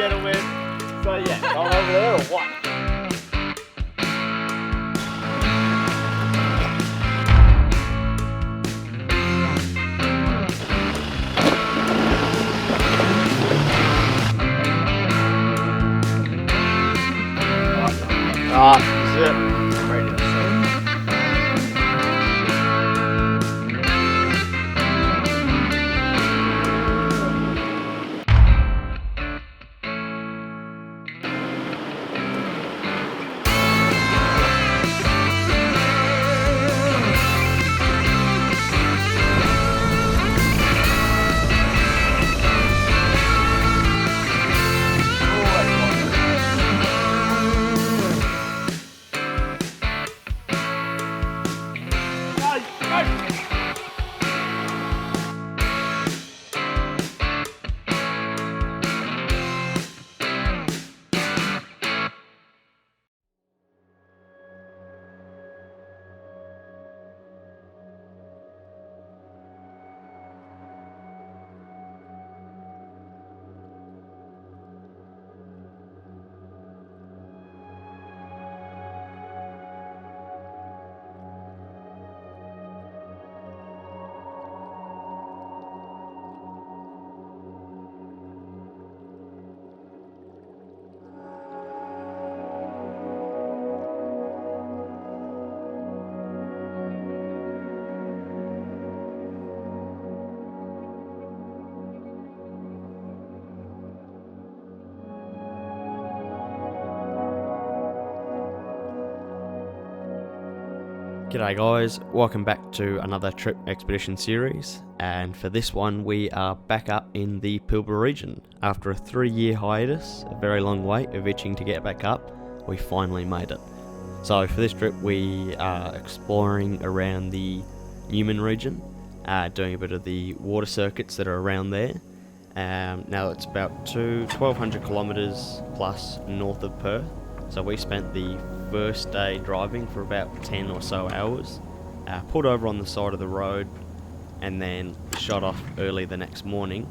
gentlemen. So yeah, I'm over there or what? Zip. I'm ready to see. G'day guys, welcome back to another trip expedition series, and for this one we are back up in the Pilbara region. After a 3-year hiatus, a very long wait of itching to get back up, we finally made it. So for this trip we are exploring around the Newman region, doing a bit of the water circuits that are around there. Now it's about 1,200 kilometres plus north of Perth, so we spent the first day driving for about 10 or so hours, pulled over on the side of the road and then shot off early the next morning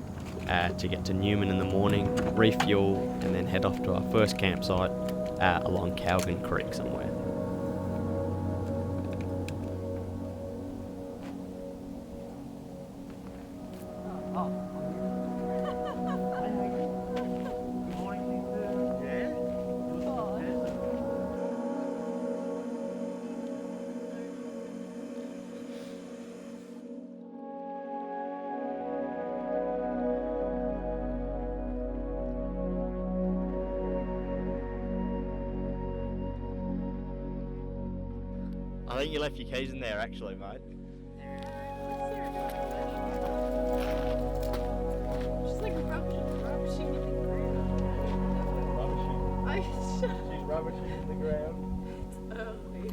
to get to Newman in the morning, refuel and then head off to our first campsite along Calvin Creek somewhere. I think you left your keys in there actually, mate. She's like rubbishing in the ground. She's rubbishing in the ground. It's early.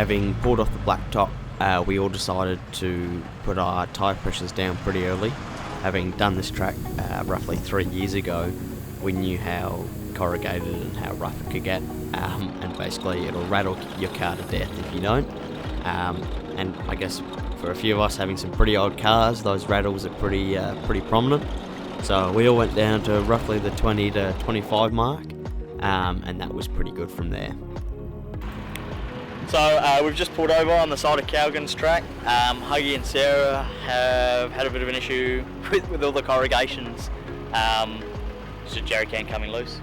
Having pulled off the blacktop, we all decided to put our tyre pressures down pretty early. Having done this track roughly 3 years ago, we knew how corrugated and how rough it could get, and basically it'll rattle your car to death if you don't. And I guess for a few of us having some pretty old cars, those rattles are pretty prominent. So we all went down to roughly the 20 to 25 mark, and that was pretty good from there. So we've just pulled over on the side of Cowgan's track. Huggy and Sarah have had a bit of an issue with all the corrugations. Just a jerry can coming loose.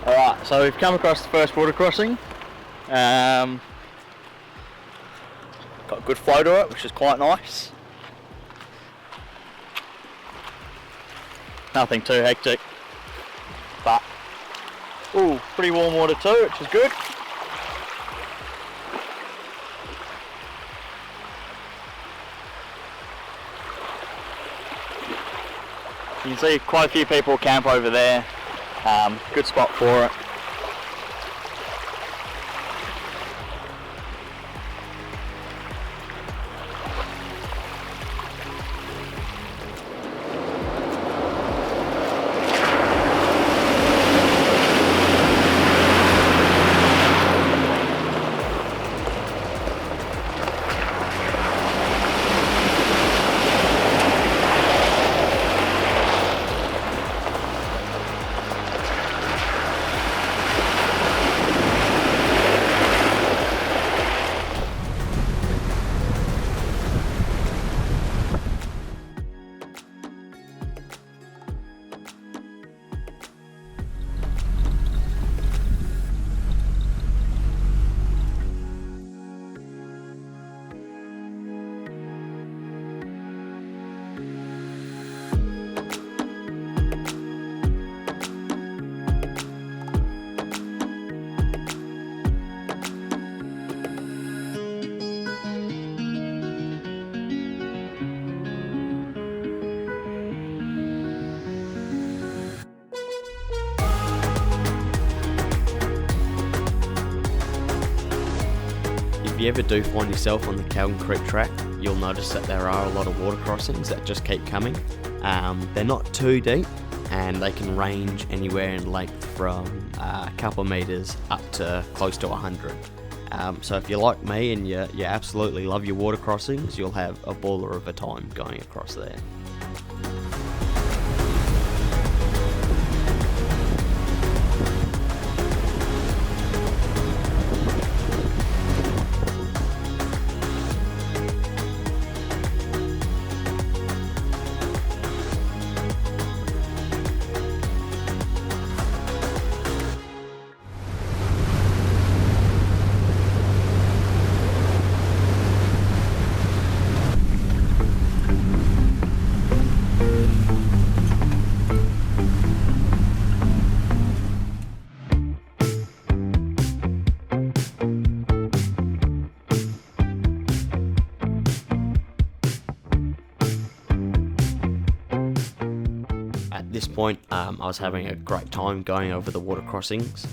Alright, so we've come across the first water crossing. Got a good flow to it, which is quite nice. Nothing too hectic, but pretty warm water too, which is good. You can see quite a few people camp over there. Good spot for it. If you ever do find yourself on the Calgon Creek track, you'll notice that there are a lot of water crossings that just keep coming. They're not too deep, and they can range anywhere in length from a couple of metres up to close to 100. So if you're like me and you absolutely love your water crossings, you'll have a baller of a time going across there. At this point, I was having a great time going over the water crossings,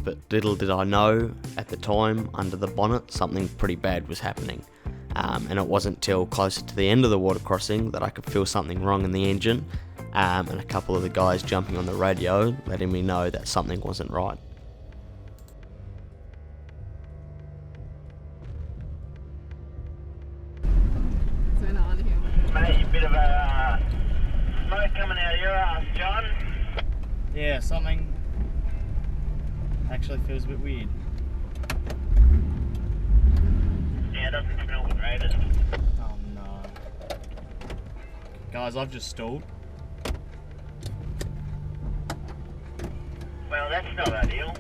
but little did I know at the time, under the bonnet, something pretty bad was happening. And it wasn't till closer to the end of the water crossing that I could feel something wrong in the engine, and a couple of the guys jumping on the radio letting me know that something wasn't right. What's going on here? Mate, a bit of a smoke coming out of your ass, John. Yeah, something actually feels a bit weird. Yeah, it doesn't smell the greatest. Oh no. Guys, I've just stalled. Well, that's not ideal.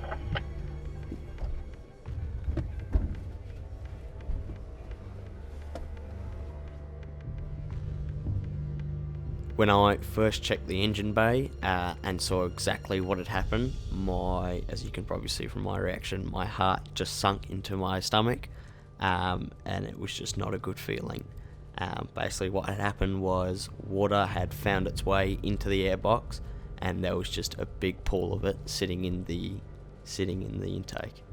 When I first checked the engine bay and saw exactly what had happened, as you can probably see from my reaction, my heart just sunk into my stomach, and it was just not a good feeling. Basically what had happened was water had found its way into the airbox, and there was just a big pool of it sitting in the intake.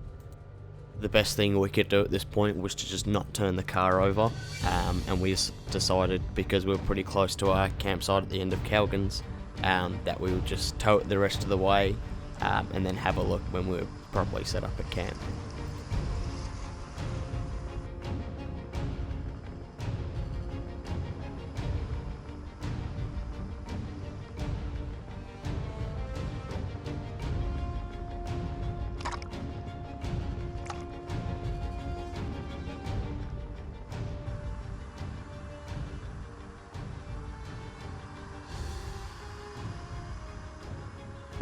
The best thing we could do at this point was to just not turn the car over, and we decided, because we were pretty close to our campsite at the end of Calgans, that we would just tow it the rest of the way, and then have a look when we were properly set up at camp.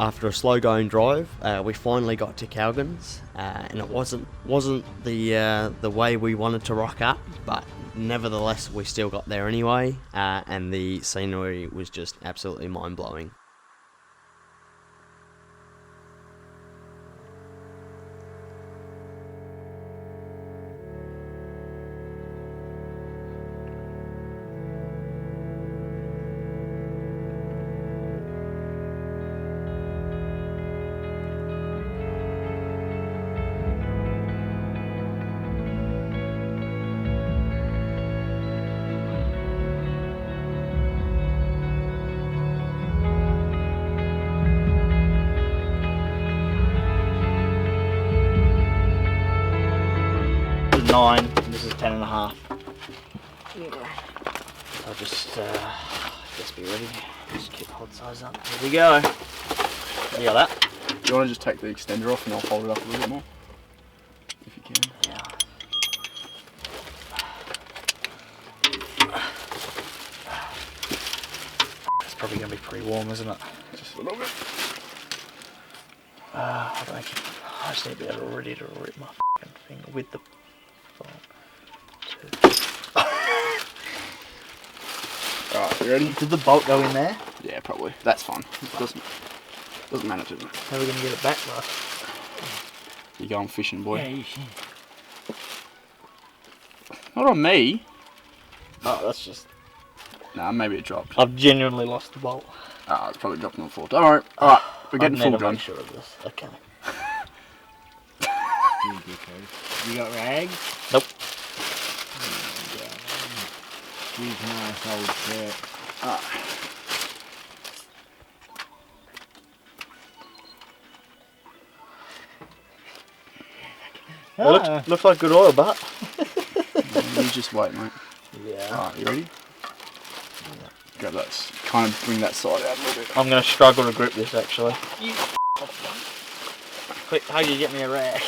After a slow going drive, we finally got to Calgans, and it wasn't the way we wanted to rock up, but nevertheless we still got there anyway, and the scenery was just absolutely mind-blowing. This is 9, this is 10.5. I'll just be ready. Just keep hold size up. Here we go. You got that? Do you want to just take the extender off and I'll hold it up a little bit more? If you can. Yeah. It's probably going to be pretty warm, isn't it? Just a little bit. I don't think I just need to be able to ready to rip my fucking finger with the phone. Alright, you ready? Did the bolt go in there? Yeah, probably. That's fine. Doesn't matter to me. How are we going to get it back, though? You going fishing, boy? Yeah, you should. Not on me. Oh, that's just... Nah, maybe it dropped. I've genuinely lost the bolt. Ah, it's probably dropped on the floor. Don't worry. Alright, we're getting full make done. sure of this. Okay. You got rags? Nope. She's nice old shirt. It looks like good oil, but... You just wait, mate. Yeah. Alright, you ready? Grab that. Kind of bring that side out a little bit. I'm going to struggle to grip this, actually. Quick, Huggy, get me a rag.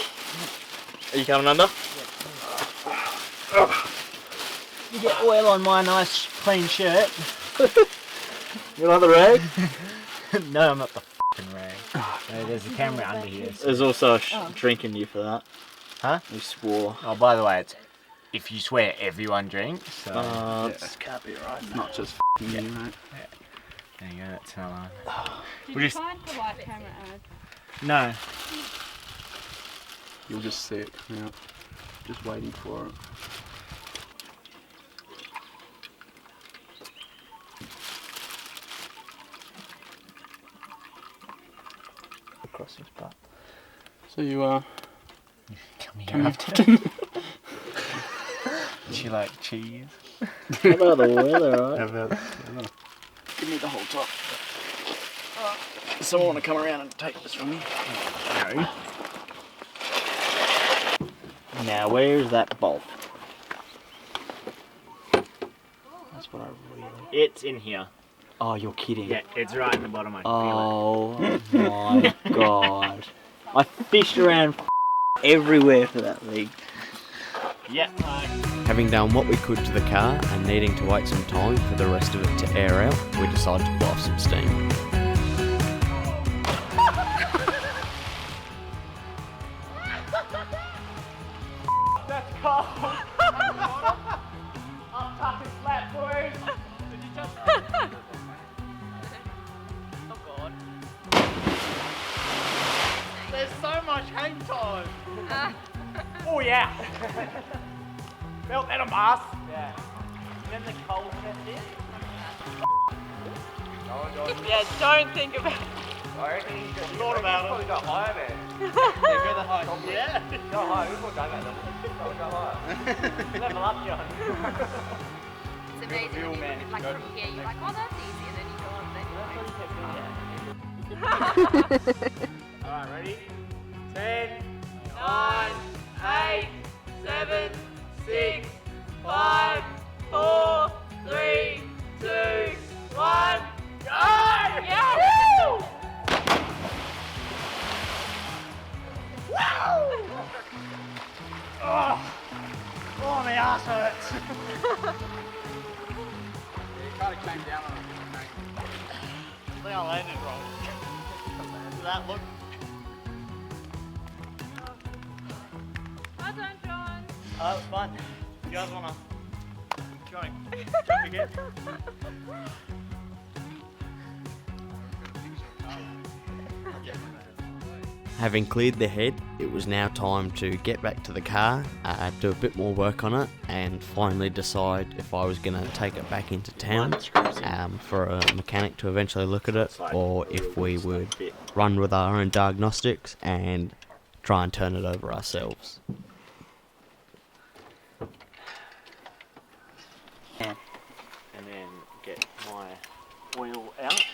Are you coming under? You get oil on my nice clean shirt. You want the rag? No, I'm not the f***ing rag. No, there's a camera under here. So. There's also a drink in you for that. Huh? You swore. Oh, by the way, it's if you swear, everyone drinks. So. This can't be right. It's not just you, mate. There you go, that's how I... Did We'll you just- find the white camera ad? No. You'll just see it coming out. Just waiting for it. Across his butt. So you Come come here. after. Do you like cheese? How about the weather, right? Give me the whole top. Someone want to come around and take this from me? No. Now, where's that bolt? That's what I really... It's in here. Oh, you're kidding. Yeah, it's right in the bottom. I feel Oh my god. I fished around everywhere for that thing. it. Yeah. Having done what we could to the car and needing to wait some time for the rest of it to air out, we decided to blow off some steam. That's cold. I'm touching flat, boys. Did you touch Oh yeah! Felt that on Mars. Yeah. And then the cold set in. Yeah, don't think about it. I reckon he's got Thought about it. Probably got higher, man. Yeah, go the high. Yeah. Go higher. We've all done that, don't we? Probably go higher. Level up, John. It's amazing Real when you man, look, like go- from here, you're like, oh, that's easy, and then you go on there. Alright, ready? 10, 9, 8, 7, 6, 5, 4, 3, 2, 1. Go! Yes! Oh, my ass hurts. It kind of came down on it. I think I landed wrong. Does that look? Well done, John. Oh, it's fun. You guys wanna jump again? Having cleared the head, it was now time to get back to the car, do a bit more work on it, and finally decide if I was going to take it back into town for a mechanic to eventually look at it, or if we would run with our own diagnostics and try and turn it over ourselves. And then get my oil out.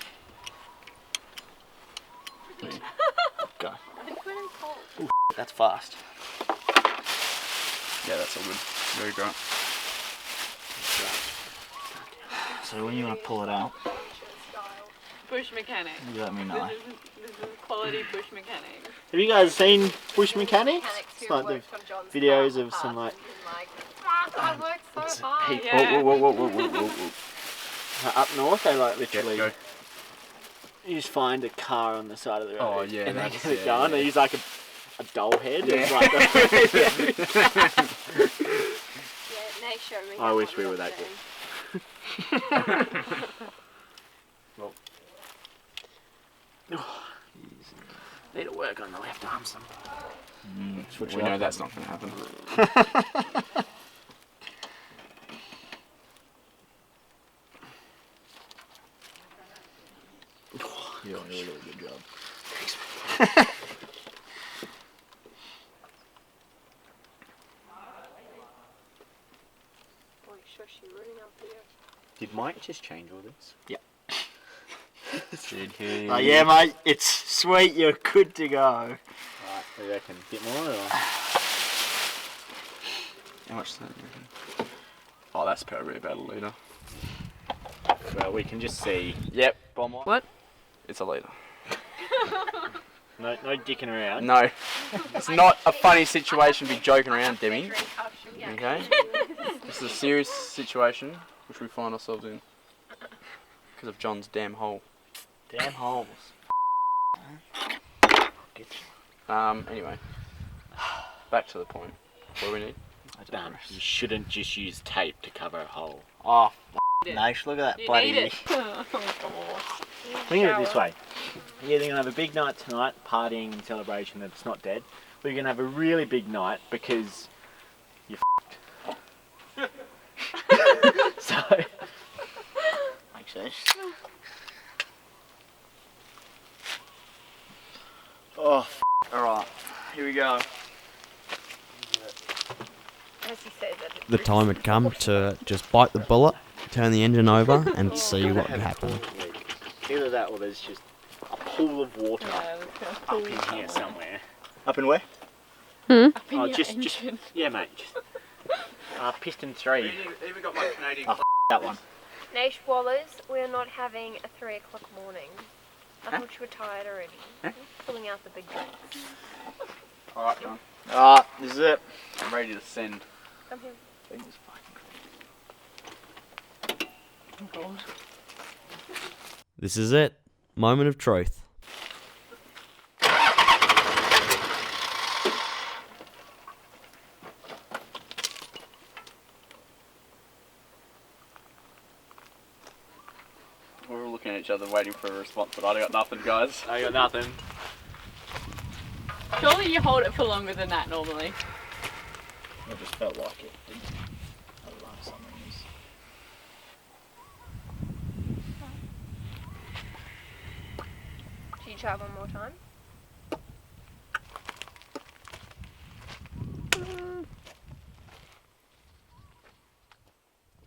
Go. That's fast. Yeah, that's all good. Very great. So when you want to pull it out, Bush mechanic. you let me know. This is quality bush mechanic. Have you guys seen Bush Mechanics? Mechanics It's who like the worked on John's videos car of some like Fuck, I worked so hard. people up north. They like literally. Go. You just find a car on the side of the road. Oh, yeah, and they that's- get it yeah, going. yeah. They use like a doll head. Yeah. It's like Yeah, Nate showed me. I how wish one we were was that doing. need to work on the left arm some. Switch We it know up. that's not going to happen. You're doing a really good job. Boy, shush, you're running up here. Did Mike just change all this? Yep. Did he? Oh yeah, mate, it's sweet. You're good to go. Right, we reckon. Bit more. Or? How much is that? you reckon? Oh, that's probably about a litre. Well, we can just see. Yep, bomb on. What? It's a litre. No dicking around. No, it's not a funny situation to be joking around, Demi. Okay? This is a serious situation which we find ourselves in because of John's damn hole. Damn holes. Anyway, back to the point. What do we need? Dan, you shouldn't just use tape to cover a hole. Oh, Nash, look at that You bloody. need it. Think of it this way. You're either going to have a big night tonight, partying in celebration that it's not dead, or you're going to have a really big night because you're f***ed. So, makes sense. Oh, alright, here we go. As he said that. The time had come to just bite the bullet, turn the engine over, and see what would happen. Either that or there's just a pool of water up in here somewhere. Up in where? Oh, just, yeah, mate. Just, piston 3. Even got my Canadian. Oh, that one. Nash Wallers, we're not having a 3 o'clock morning. I thought you were tired already. Huh? Pulling out the big guns. Alright, John. Alright, this is it. I'm ready to send. Come here. Jesus fucking Christ. This is it. Moment of truth. We're all looking at each other waiting for a response, but I got nothing, guys. I got nothing. Surely you hold it for longer than that normally. I just felt like it. I don't know, something is. Should you try one more time?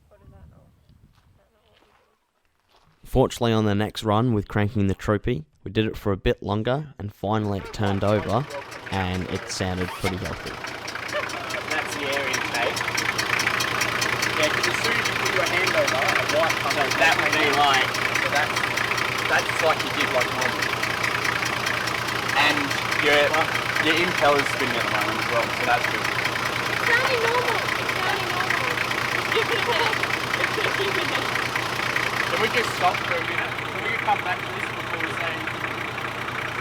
What is that not? Is that not what you do? Fortunately, on the next run with cranking the troopy, we did it for a bit longer, and finally it turned over, and it sounded pretty healthy. That's the area tape. Yeah, because as soon as you put your hand over, a white comes out. That would be like. So that's like you did like normal. And your impeller's spinning at the moment as well, so that's good. It's sounding normal. It's sounding normal. Can we just stop for a minute? Can we come back to this before we say...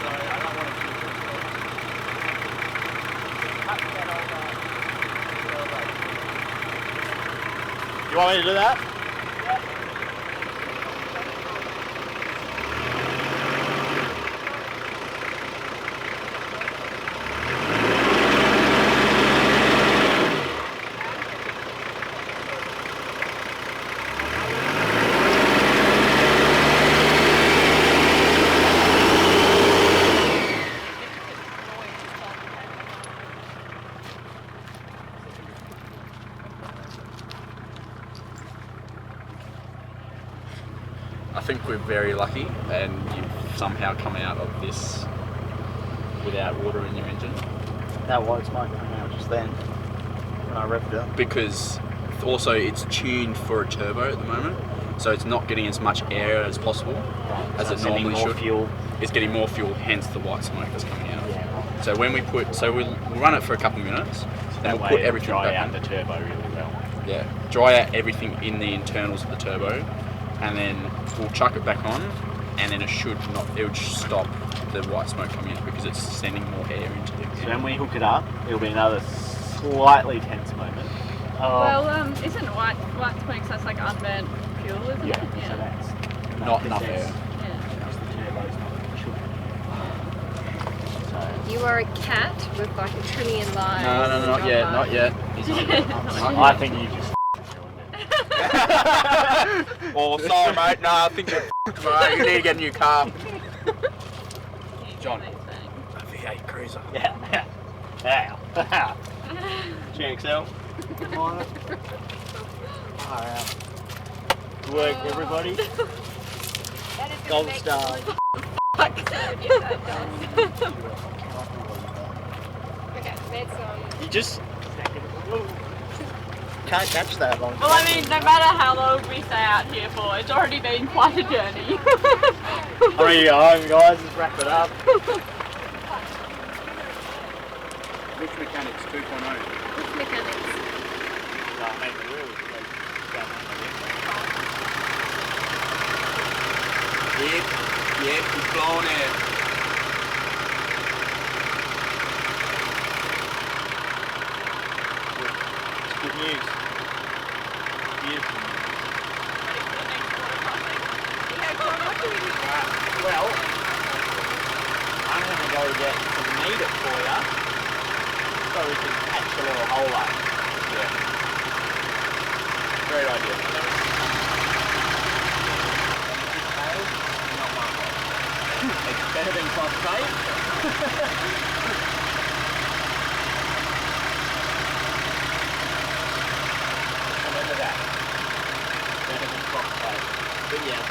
Sorry, I don't want to do this. You want me to do that? I think we're very lucky, and you've somehow come out of this without water in your engine. That white smoke came out just then when I revved it up. Because also it's tuned for a turbo at the moment, so it's not getting as much air as possible as it normally should. Fuel. It's getting more fuel, hence the white smoke that's coming out. Yeah. So when we we'll run it for a couple of minutes, then That we'll way put it'll everything dry back out on. the turbo really well. Yeah, dry out everything in the internals of the turbo, and then we'll chuck it back on, and then it would stop the white smoke coming out because it's sending more air into the So when we hook it up, it'll be another slightly tense moment. Well, isn't white smoke, so that's like unburnt fuel, isn't Yeah, it? so that's not enough air. Yeah. because the turbo's not should. You are a cat with like a trillion lives. No, not yet, not yet. I think you just Oh, sorry, mate. No, I think you're mate. You need to get a new car. John. A V8 Cruiser. yeah. Ow. GXL. Good work, everybody. Gold star. Okay, that's on. You just can't catch that long. Well, I mean, no matter how long we stay out here for, it's already been quite a journey. I'm ready to go home, guys. Let's wrap it up. Which Mechanics 2.0? Which mechanics? Yep, he's blown it. Good news. Beautiful. Well, I'm going to go get some meat for you so we can patch a little hole up. Yeah. Great idea. It's better than phosphate. Remember that. Better than phosphate. But yeah,